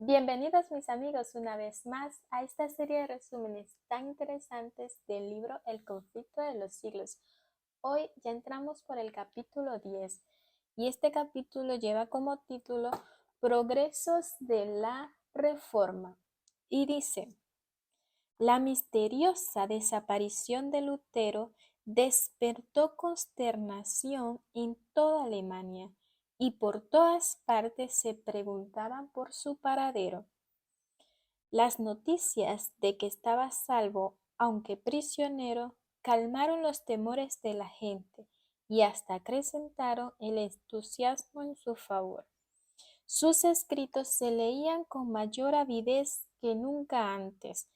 Bienvenidos mis amigos una vez más a esta serie de resúmenes tan interesantes del libro El conflicto de los siglos. Hoy ya entramos por el capítulo 10 y este capítulo lleva como título Progresos de la Reforma y dice: la misteriosa desaparición de Lutero despertó consternación en toda Alemania y por todas partes se preguntaban por su paradero. Las noticias de que estaba salvo, aunque prisionero, calmaron los temores de la gente y hasta acrecentaron el entusiasmo en su favor. Sus escritos se leían con mayor avidez que nunca antes.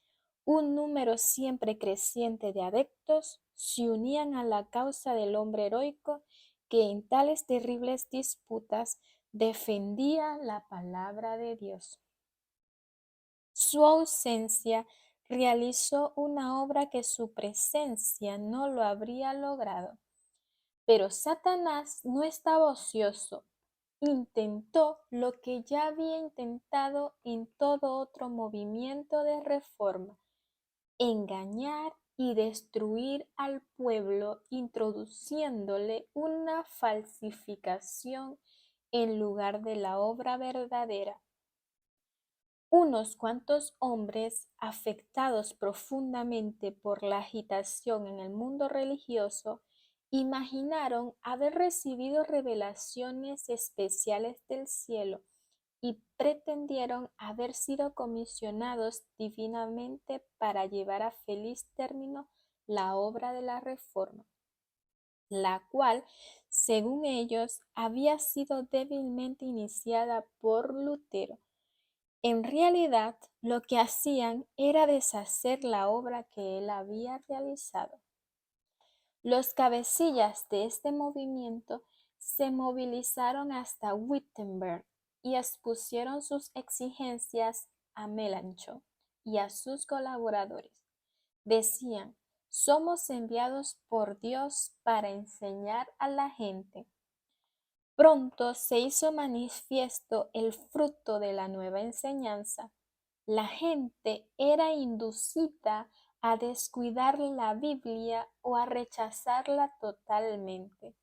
Un número siempre creciente de adeptos se unían a la causa del hombre heroico que en tales terribles disputas defendía la palabra de Dios. Su ausencia realizó una obra que su presencia no lo habría logrado. Pero Satanás no estaba ocioso. Intentó lo que ya había intentado en todo otro movimiento de reforma: engañar y destruir al pueblo introduciéndole una falsificación en lugar de la obra verdadera. Unos cuantos hombres, afectados profundamente por la agitación en el mundo religioso, imaginaron haber recibido revelaciones especiales del cielo y pretendieron haber sido comisionados divinamente para llevar a feliz término la obra de la reforma, la cual, según ellos, había sido débilmente iniciada por Lutero. En realidad, lo que hacían era deshacer la obra que él había realizado. Los cabecillas de este movimiento se movilizaron hasta Wittenberg y expusieron sus exigencias a Melanchthon y a sus colaboradores. Decían: somos enviados por Dios para enseñar a la gente. Pronto se hizo manifiesto el fruto de la nueva enseñanza. La gente era inducida a descuidar la Biblia o a rechazarla totalmente.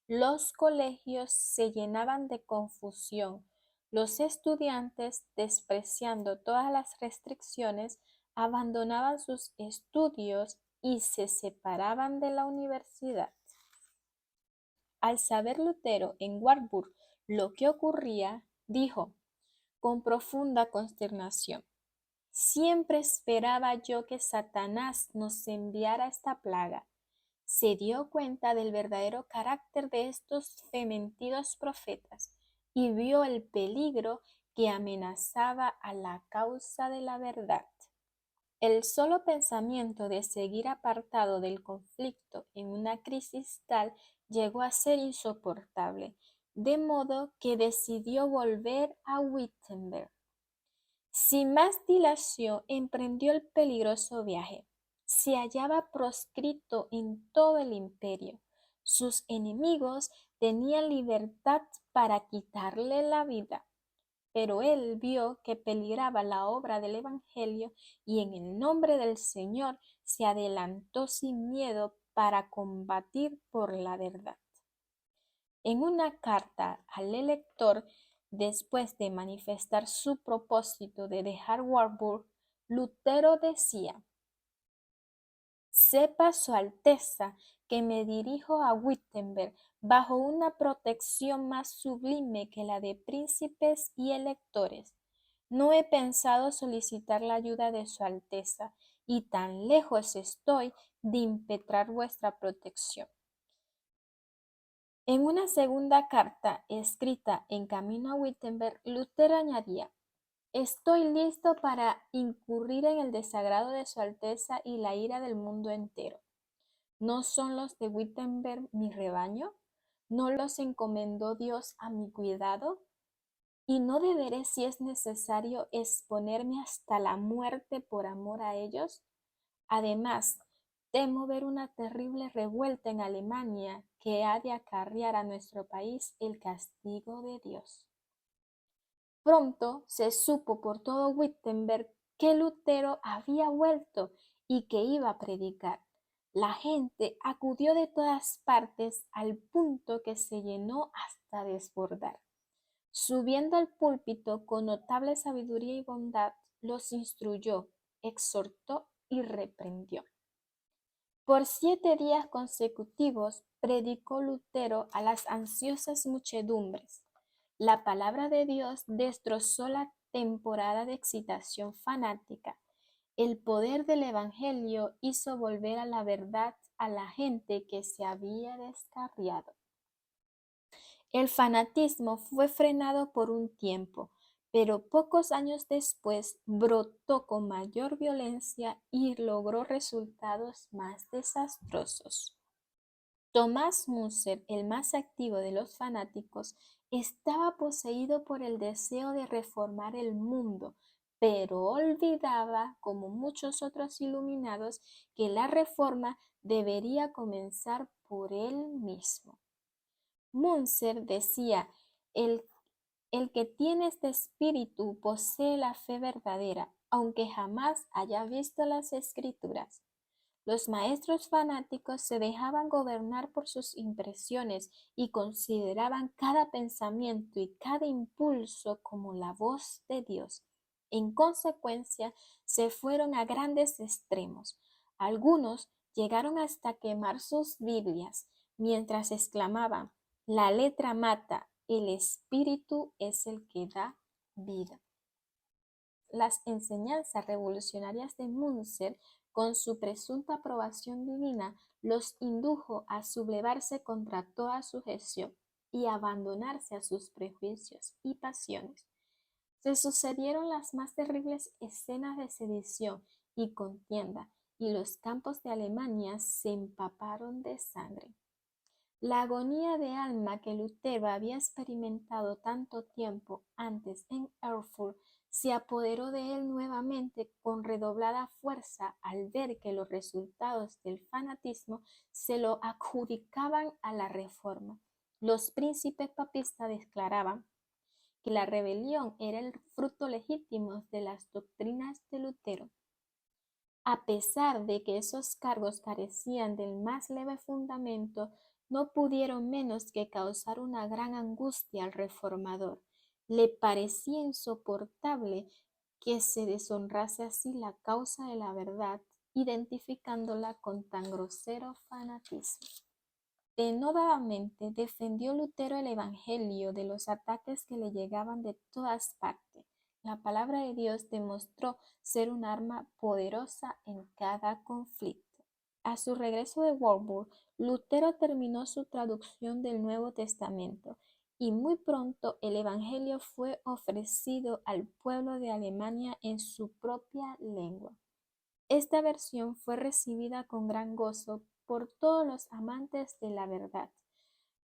Los colegios se llenaban de confusión. Los estudiantes, despreciando todas las restricciones, abandonaban sus estudios y se separaban de la universidad. Al saber Lutero en Warburg lo que ocurría, dijo con profunda consternación: siempre esperaba yo que Satanás nos enviara esta plaga. Se dio cuenta del verdadero carácter de estos fementidos profetas y vio el peligro que amenazaba a la causa de la verdad. El solo pensamiento de seguir apartado del conflicto en una crisis tal llegó a ser insoportable, de modo que decidió volver a Wittenberg. Sin más dilación emprendió el peligroso viaje. Se hallaba proscrito en todo el imperio. Sus enemigos tenían libertad para quitarle la vida, pero él vio que peligraba la obra del Evangelio y en el nombre del Señor se adelantó sin miedo para combatir por la verdad. En una carta al elector, después de manifestar su propósito de dejar Warburg, Lutero decía: sepa su Alteza que me dirijo a Wittenberg bajo una protección más sublime que la de príncipes y electores. No he pensado solicitar la ayuda de su Alteza, y tan lejos estoy de impetrar vuestra protección. En una segunda carta, escrita en camino a Wittenberg, Lutero añadía: estoy listo para incurrir en el desagrado de su Alteza y la ira del mundo entero. ¿No son los de Wittenberg mi rebaño? ¿No los encomendó Dios a mi cuidado? ¿Y no deberé, si es necesario, exponerme hasta la muerte por amor a ellos? Además, temo ver una terrible revuelta en Alemania que ha de acarrear a nuestro país el castigo de Dios. Pronto se supo por todo Wittenberg que Lutero había vuelto y que iba a predicar. La gente acudió de todas partes al punto que se llenó hasta desbordar. Subiendo al púlpito con notable sabiduría y bondad, los instruyó, exhortó y reprendió. Por 7 días consecutivos predicó Lutero a las ansiosas muchedumbres. La palabra de Dios destrozó la temporada de excitación fanática. El poder del Evangelio hizo volver a la verdad a la gente que se había descarriado. El fanatismo fue frenado por un tiempo, pero pocos años después brotó con mayor violencia y logró resultados más desastrosos. Tomás Müntzer, el más activo de los fanáticos, estaba poseído por el deseo de reformar el mundo, pero olvidaba, como muchos otros iluminados, que la reforma debería comenzar por él mismo. Müntzer decía, el, el que tiene este espíritu posee la fe verdadera, aunque jamás haya visto las escrituras. Los maestros fanáticos se dejaban gobernar por sus impresiones y consideraban cada pensamiento y cada impulso como la voz de Dios. En consecuencia, se fueron a grandes extremos. Algunos llegaron hasta quemar sus Biblias, mientras exclamaban, la letra mata, el espíritu es el que da vida. Las enseñanzas revolucionarias de Müntzer, con su presunta aprobación divina, los indujo a sublevarse contra toda sujeción y abandonarse a sus prejuicios y pasiones. Se sucedieron las más terribles escenas de sedición y contienda, y los campos de Alemania se empaparon de sangre. La agonía de alma que Lutero había experimentado tanto tiempo antes en Erfurt se apoderó de él nuevamente con redoblada fuerza al ver que los resultados del fanatismo se lo adjudicaban a la reforma. Los príncipes papistas declaraban que la rebelión era el fruto legítimo de las doctrinas de Lutero. A pesar de que esos cargos carecían del más leve fundamento, no pudieron menos que causar una gran angustia al reformador. Le parecía insoportable que se deshonrase así la causa de la verdad, identificándola con tan grosero fanatismo. Denodadamente defendió Lutero el Evangelio de los ataques que le llegaban de todas partes. La palabra de Dios demostró ser un arma poderosa en cada conflicto. A su regreso de Warburg, Lutero terminó su traducción del Nuevo Testamento y muy pronto el Evangelio fue ofrecido al pueblo de Alemania en su propia lengua. Esta versión fue recibida con gran gozo por todos los amantes de la verdad,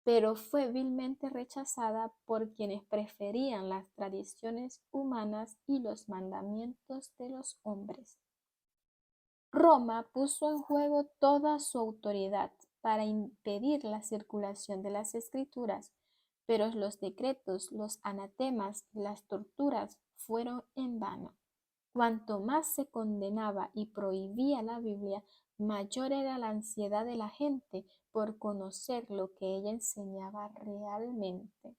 pero fue vilmente rechazada por quienes preferían las tradiciones humanas y los mandamientos de los hombres. Roma puso en juego toda su autoridad para impedir la circulación de las escrituras, pero los decretos, los anatemas y las torturas fueron en vano. Cuanto más se condenaba y prohibía la Biblia, mayor era la ansiedad de la gente por conocer lo que ella enseñaba realmente.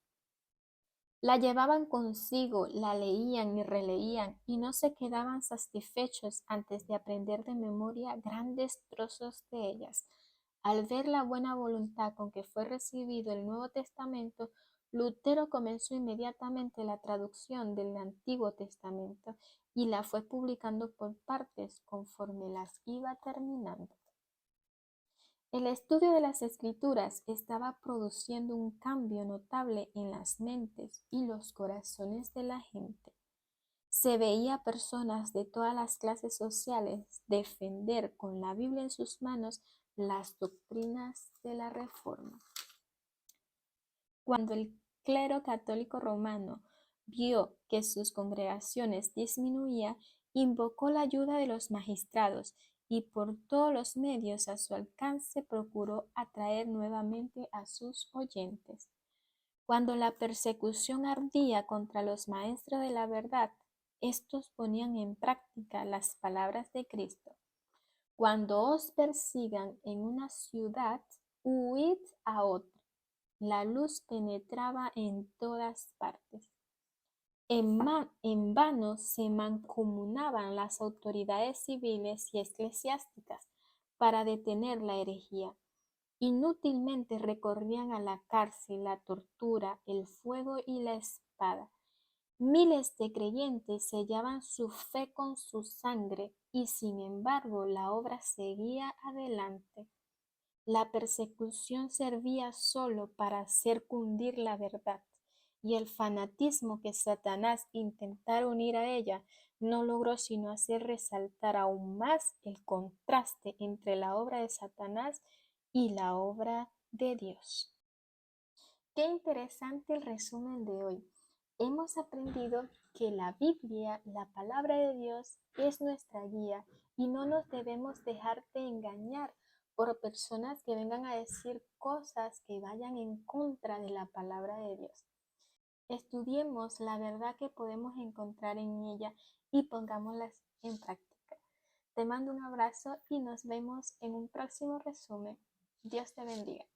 La llevaban consigo, la leían y releían y no se quedaban satisfechos antes de aprender de memoria grandes trozos de ellas. Al ver la buena voluntad con que fue recibido el Nuevo Testamento, Lutero comenzó inmediatamente la traducción del Antiguo Testamento y la fue publicando por partes conforme las iba terminando. El estudio de las Escrituras estaba produciendo un cambio notable en las mentes y los corazones de la gente. Se veía personas de todas las clases sociales defender con la Biblia en sus manos las doctrinas de la Reforma. Cuando el clero católico romano vio que sus congregaciones disminuían, invocó la ayuda de los magistrados y por todos los medios a su alcance procuró atraer nuevamente a sus oyentes. Cuando la persecución ardía contra los maestros de la verdad, estos ponían en práctica las palabras de Cristo. Cuando os persigan en una ciudad, huid a otra. La luz penetraba en todas partes. En vano se mancomunaban las autoridades civiles y eclesiásticas para detener la herejía. Inútilmente recorrían a la cárcel, la tortura, el fuego y la espada. Miles de creyentes sellaban su fe con su sangre y sin embargo la obra seguía adelante. La persecución servía solo para hacer cundir la verdad, y el fanatismo que Satanás intentara unir a ella no logró sino hacer resaltar aún más el contraste entre la obra de Satanás y la obra de Dios. Qué interesante el resumen de hoy. Hemos aprendido que la Biblia, la palabra de Dios, es nuestra guía y no nos debemos dejar de engañar por personas que vengan a decir cosas que vayan en contra de la palabra de Dios. Estudiemos la verdad que podemos encontrar en ella y pongámoslas en práctica. Te mando un abrazo y nos vemos en un próximo resumen. Dios te bendiga.